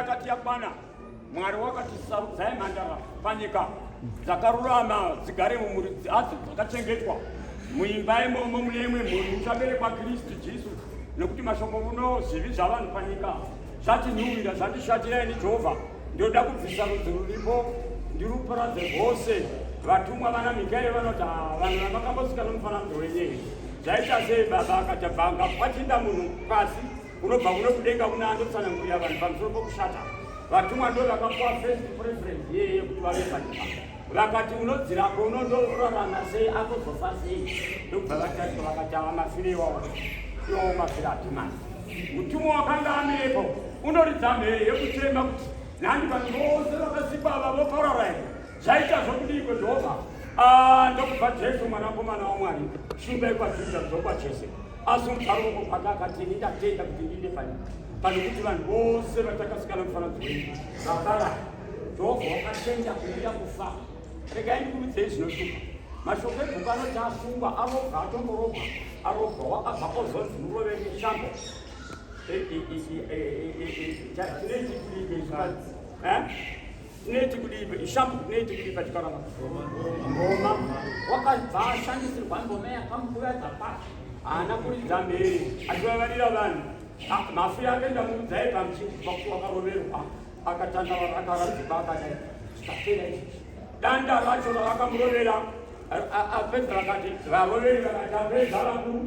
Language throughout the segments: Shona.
yakati yakwana Mwari wakati sarudzai mhandara panyika dzakarurama dzigare mumhuri hadzo dzakachengetwa muimba imomo mune imwe mhuri muchaberekwa Kristu Jesu nekuti mashoko uno zvivi zvavanhu panyika zvatinhuhwira zvatishatira ini Jehovha ndoda kubvisa rudzi ruripo ndiruparadze rwose vatumwa vana Mikaeri vanoti vanhu vavakambosvika nomufananidzo wenyewe zvaita sei baba akati bvanga kwachinda munhu pasi unobva kuno kudenga kuna andotsanangurira vanhu pamusoro pokushata vatumwa ndo vakapuwa first preference yeye kuti vave panyika vakati unodzirako unondorarama sei akozofa sei ndobva vatatu vakati ava mafire iwawo iwawo mafire atimani mutumwa wakanga amirepo unoridza mheri yekuchema kuti nhani vanhu vose vakasikwa ava voparara here zvaita zvokudiko Jehovha ndokubva Jesu mwanakomana waMwari shumbai kwaJudha dzokwa Jesu asi mutaroko kwake akati ini ndatenda kuti ndiende panyika panokuti vanhu vose vatakasikana mufananidzo wenyu vaparara Jehovha wakatenda kuenda kufa regai ndikurudzei zvinoshupa mashoko ebhuku anoti asungwa arobva atomborobwa arobva wakabva kozonzi murovenge shambo tineti kudipa ishambo tineti kudipa chikarama ngoma wakabva ashandisirwa ngoma yakamburadza pasi haana kuridza mheri achivavarira vanhu mafi akaenda murudzai pamuchinjikwa kuti wakaroverwa akatandavara akaradziba akadai zvikapera izvi danda racho ravakamurovera apedza vakati varoveri vakati apedza vakuru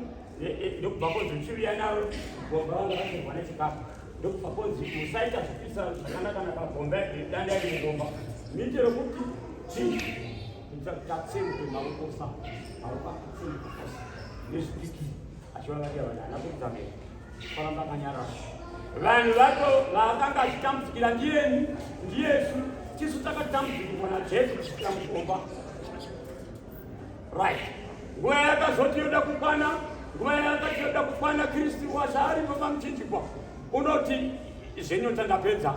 ndokubva konzi chiviya naro gomba ranga racherwa nechikafu ndokubva konzi musaita zvipisa zvakanaka gomba danda iri gomba mite rokuti chii tatsemuke maokosa maoko akatsemuka nezvipiki achivavarira vanhu haana kuridza mheri faramba akanyarara vanhu vacho vaakanga achitambudzikira ndiyeni ndiyesu tisu takatambudzikirwa naJesu kusvikira mugomba right nguva yakazoti yoda kukwana nguva yakati yoda kukwana Kristu washaaripo pamuchinjikwa unoti zvenyota ndapedza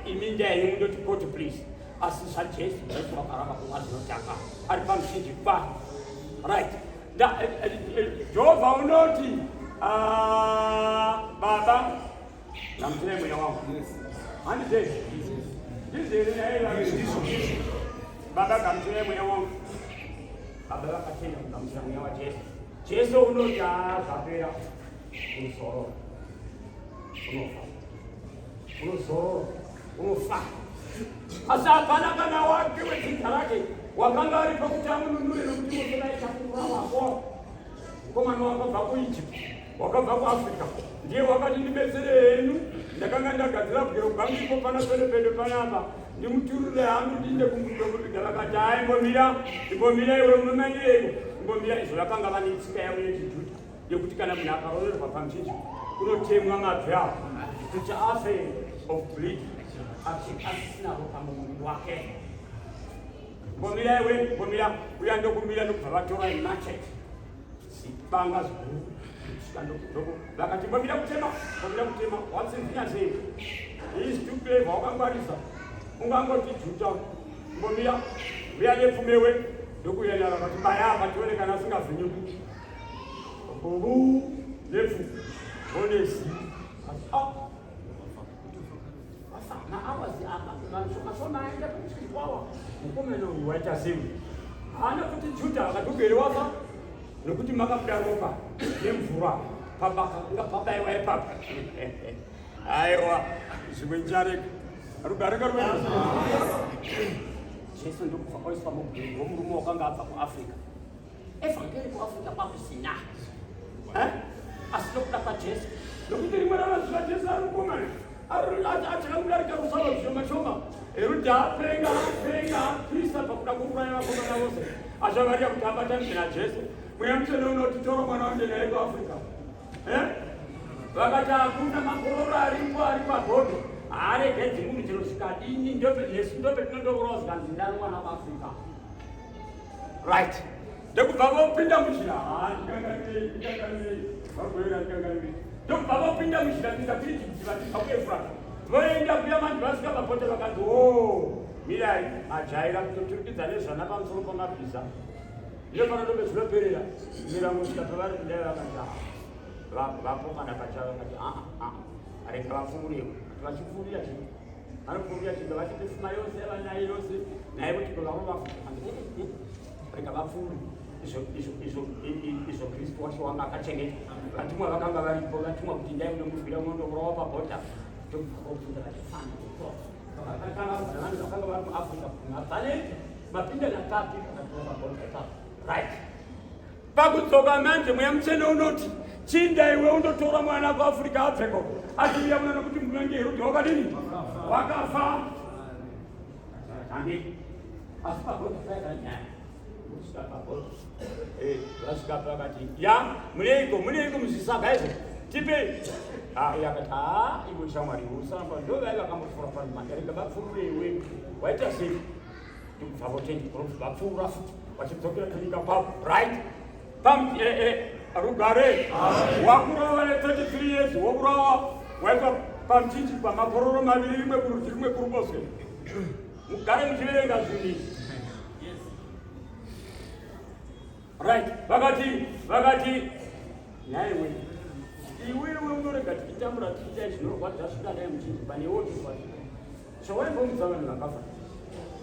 imi ndai undoti poti please asi zvaJesu Jesu wakaramba kumwa zvinotaka ari pamuchinjikwa right Jehovha unoti baba namtire mweya wangu handizezvi ndizere baba kamtire mweya wangu baba vakatenda kugamuchira mweya waJesu Jesu unoti zvapera unozorora unofa unozorora unofa asi hapana kana wake wedzita rake wakanga ari pakuti amununure nokuti motonaitakurura wako mukomana wakabva kuIjipti wakabva kuAfrica ndiye wakati ndibetsere henyu ndakanga ndagadzira kugero kugambipo pana pedo panapa ndimuturire hangu ndiende kumudokudika vakati hai imbomira iwe unomanyireko imbomira izvo vakanga vane tsika yavo yechiJudha yekuti kana munhu akarovererwa pamuchinjikwa kunotemwa mabvi avo kuti afe of bleed asina ropa mumuviri wake mbomira iwe mbomira uya ndokumira ndokubva vatora imachete zibanga ziguru vakati mbomira kutema watsinzinya sei izitupleva wakangwarisa ungangoti juta mbomira uya nepfumewe ndokuyanyara vati bayapa tione kana asingavhinyuki bobu nepfu onesi maawazi amashonaenda kuchikwawa mukomeno uyu waita sei haana kuti Judha akatogere wafa nokuti makabuda ropa nemvura pabayiwa ipapa aiwa zvimwe nchareka rugareka rwena Jesu ndokubva kwaiswa mugeri womurume wakanga abva kuAfrica evhangeri kuAfrica kwakusina asi nokuda kwaJesu nokuti rimwe ramazuva Jesu ari mukomana achakangudarika rusava zvishoma Herode apenga Krista pakuda kuuraya vakomana vose achavarira kuti abatanidze naJesu mweya mutsvene unoti tora mwana wandena yedu Africa vakati hakuna makororo aripo ari pagodo haaregedzi munhu chero zvikadini nesu ndopetinondourawo zikanzi ndani mwana waAfrica right ndokubva vopinda munjira ndokubva vopinda munjira tikapirikidzi vatika kuEfurata voenda kuya manje vasikabvapote vakanzi mirai ajaira kutoturikidza nezvana pamusoro pamabhiza iyo pana ndombe zvinoperera mirango svika pavari kudai vakati vapokana pachavo vakati renga vapfuurewo vachipfuurira chii anokumbira kuti vachiti fuma yose vanayi yose naye kuti kuvaruva rega vapfuuri izvo Kristu wacho wanga akachengeta. Vatumwa vakanga varipo, vatumwa kuti ndai munomubvira munondoburawa pabhota ndokubvunza vachifana vanhu vakanga vari muAfrica mabhaneti mapinda nakapi vakatova pabhota right. Pakudzoka manje mweya mutsvene unoti chinda iwe undotora mwana kuAfrica abveko achiuya muno nokuti munenge Herode wakadini wakafa handii asi pabhota paikanyaya vasvika pakati ya muneiko muzvisaga izvo tipei yakati ivo shamwari usamba ndovaiva vakambofura pamanda rega vapfurure iwe waita sei ndikubvapotendi vapfuura futi vachidzokera kunyika kwavo right rugare wakurawa ne 33 years wokurawa waitwa pamchinji pamakororo maviri rimwe kurudyi rimwe kuruboshwe mugare muchiverenga zvinhu right. Vakati naiwe iwe unorega tichitambura tichiita zvinorwadza svika dai muchinji pane woti chawaimboudza vanhu vakafa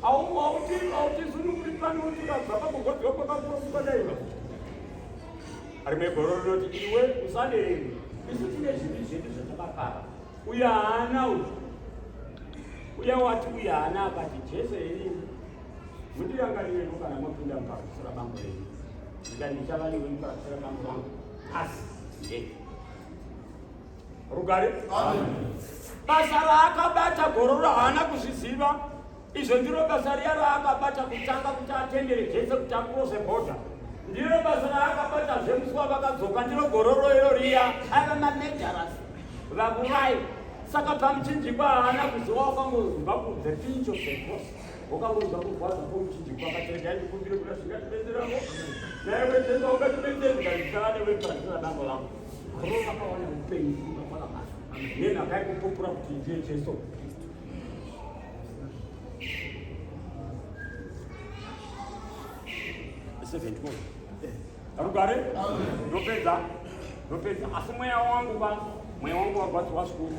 autizununguri pane woti vakagogodzwa kwakakura daiva rimwe goro rinoti iwe usadei isu tine zvivi zvedu zvatakagara uya haana uya wati uya haana akati Jesu iri mundirangarireko kana mapinda mupakusura bango renyu ndichava newe mupakusura bango rangu asi rugare basa raakabata gororo haana kuzviziva. Izvo ndiro basa riya raakabata kutanga kuti atendere Jesu kuti akurose bhodha. Ndiro basa raakabata zvemuswa vakadzoka ndiro gororo iro riya ava mamejaras vakurai. Saka pamuchinjikwa haana kuziva wakangozimba kunze pinch of the cross wakangozva kurwadza kwomuchinjikwa akateredza ndikumbire kuti zvingatibetserako naiwe Jesu wakatibetsereka ndichava newe mupakusura bango rangu gororo vakawana upenyu nenhaka yekupupura kuti ndiye Jesu Kristu. Rugare ndopedza asi mweya wangu wagwadziwa zvikuru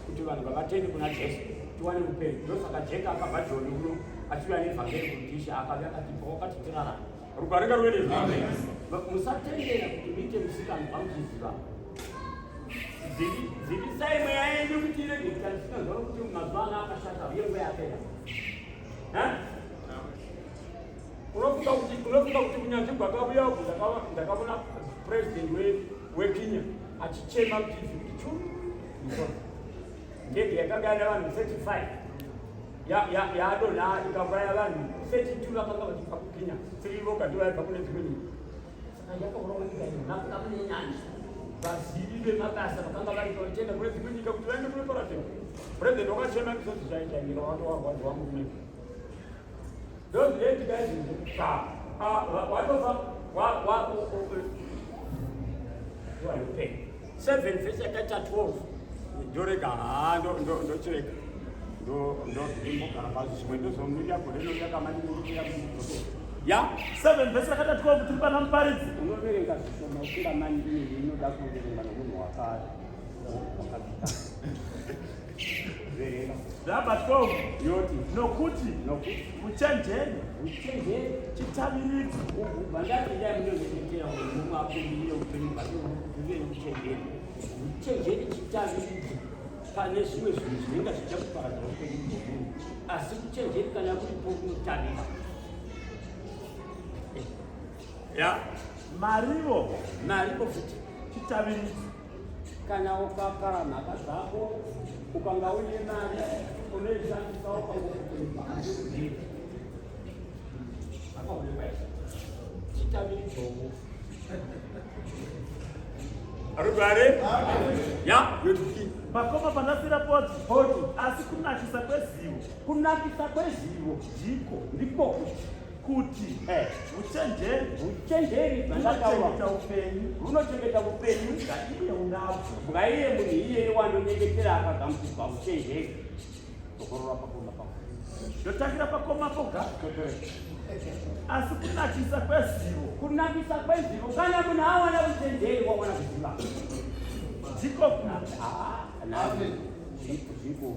kuti vanhu vavatende kuna Jesu tiwane upenyu. Ndosaka Jeka akabva Joni uno achiuya nevhangeri kudhisha akauya akatipa wakati tirarama. Rugare ngaruendeze musatendera kuti muite musikani pamuchiziva zivisai mweya yenyu kuti irege kutandisinazva kuti mazuva ano akashata uye mweya yapera. Unofunga kuti kunyanzi gwakauya ndakaona president weKenya achichema kuti ndege yakanga ina vanhu 35 yadonha ikauraya vanhu 32 vakanga vachifa kuKenya 3 vokandovaiva kune dzimwe nyika. Saka yakauraaaaamunenyanzi vazivi vemabasa vakanga varipo vachienda kune dzimwe nyika kuti vaende kunotora temo. President wakachema misodzi zvaitaimira watowarwadziwa murumeko those late guys pay 7 verse yakaita 12 ndorega ndochireka ndoimbogara pasi zvimwe ndozomira goreno yakamaniniya ya 7 verse yakaita 12 tiri pana muparidzi unoverenga zvishoma usinga manini inoda kuverenga nomunhu wakavita Raba 12 yoti nokuti uchenjeri chitaviriti vandati ndai munozviitira mumwe apindire upenyu vakuve uchenjeri chitaviriti pane zvimwe zvinhu zvinenge zvichakuparadza upenyu hukuru asi uchenjeri kana kuripo kunotavira marivo futi chitaviriti kana ukakara mhaka dzako ukanga une mari unoishandisa ukangokuei chitaviri chovo arugare yotuki pakoma pandasira poti asi kunakisa kwezivo ndiko kuti uchenjeri runochengeta upenyu ngaiye munhu iyeye wandonyengetera akagambudzwa uchenjeri tokorora pakoma pako ndotangira pakoma poga asi kunakisa kwezivo kana munhu awana uchenjeri wawana kuziva ndiko zviko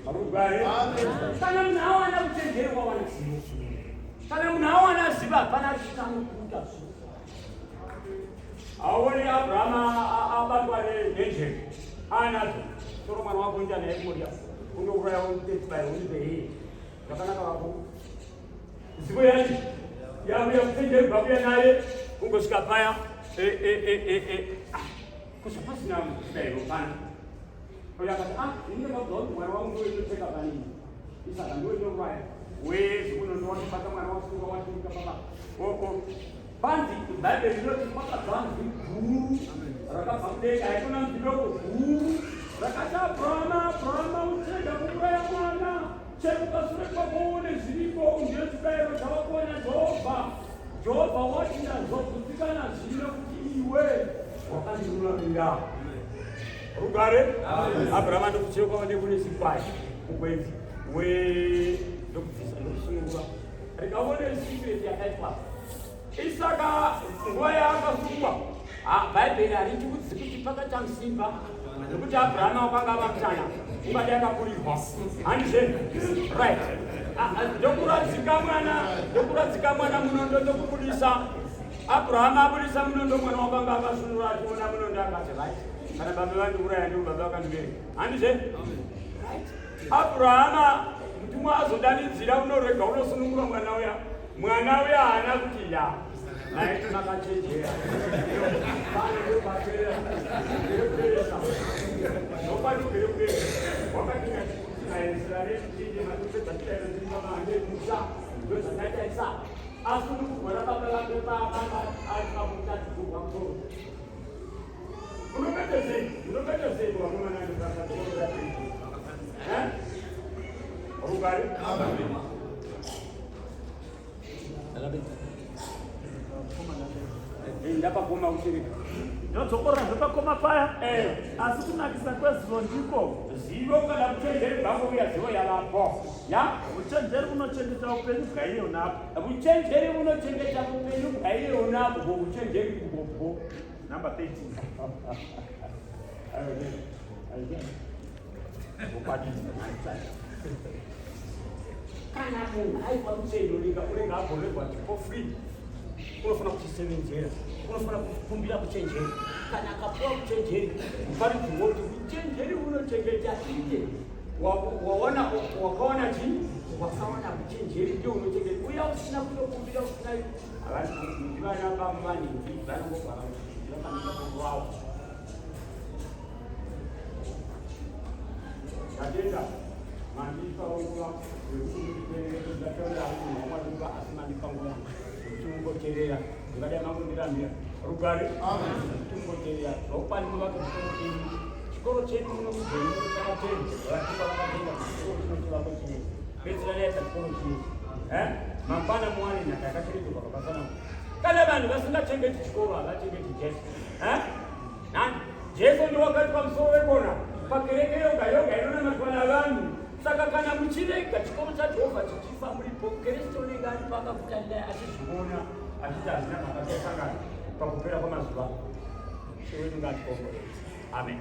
Arugare. Kana mnawana kuchenjera wana simu. Kana mnawana siba pana chitamu kuta. Awali Abrahama abatwale nenje. Anazo. Soro mwana wako njana yeye moja. Ungo uraya unte bai unte hii. Kana wako. Sibo yaji. Ya kuchenjera babu naye ungo sikapaya. Kusapasi na mbele pana. Kalau kata ini kalau orang tu itu cakap bani, bisa kan dua orang baik. Wes, bukan orang pada orang tu orang tu apa? Oh, banti, baik dari dulu tu mata banti. Raka sampai kaya tu nanti dulu. Raka cakap Brahma ucap dah bukan mana. Cakap surat pun sini pun dia supaya jawab pun jawab bawa kita jawab buktikan sini iwe. Waktu di rumah tinggal. Rugare, Abraham ndo kuchio kwa ndiye kuni sipai. Ukwezi. We ndo kusungura. Rikawone secret ya taifa. Isaka ngoya akasungwa. Bible ari kuti paka cha msimba. Nokuti Abraham akanga bamtana. Ungadi akakulirwa. Anje. Right. Ndokura mwana munondo ndokubudisa. Abraham abudisa munondo mwana wakanga akasunura achona munondo akati right. Karena baba wangu uraya ndio baba wangu ndiye. Anije? Abraham mtumwa azodani zira unorega unosunungura mwana we ana kutila. Na itu nakachenjera. Bana ndio bakera. Nobody will wakati na Israeli ndiye matupe tatero ndio maana Musa ndio sasa isa. Asunu wala baba yake baba akabuta kwa Unapenda sisi kwa maana ndio sasa tunaona Rugare. Ndapa koma ushirika. Ndio tokora ndapa koma paya. Asiku na kisakwe zondiko. Zibo kana kuchenjera bango ya zibo ya lapo. Ya, Uchenjeri unochenjera upenyu kaiye unapo. Uchenjeri unochenjera upenyu kaiye unapo. Uchenjeri kubopo. Number 13. Kana mungu haikuwa mchezo ulenga hapo leo for free. Unafuna kuchenjera. Unafuna kukumbia kuchenjera. Kana kapua kuchenjera. Mbali wote kuchenjera unochenjera kile. Waona wakaona chini wakaona kuchenjera ndio unochenjera. Uya usina kukumbia usina. Abantu ndibana bamani ndibana ngokwa. Wow. Agenda maandiko huko kwa asimandika ngoma tungo kelea ngada mambo ndambia Rugare tungo kelea opani mwaka chikoro chetu mno mjeni kama tena watu wakaenda chikoro hapo chini pesa leta chikoro chini mambana mwani na kakakiri kwa sana kana bantu basina chenge chikoro ala chenge Jesu nani Jesu ndio wakati wa msowe kona pakerekeo gayoga inona matwana abantu saka kana muchireka chikomo cha Jehova chichifa mulipo Kristo ningani paka kutanda achishona achitazina makatosanga pakupera kwa mazuva shiwe ngati koko amen.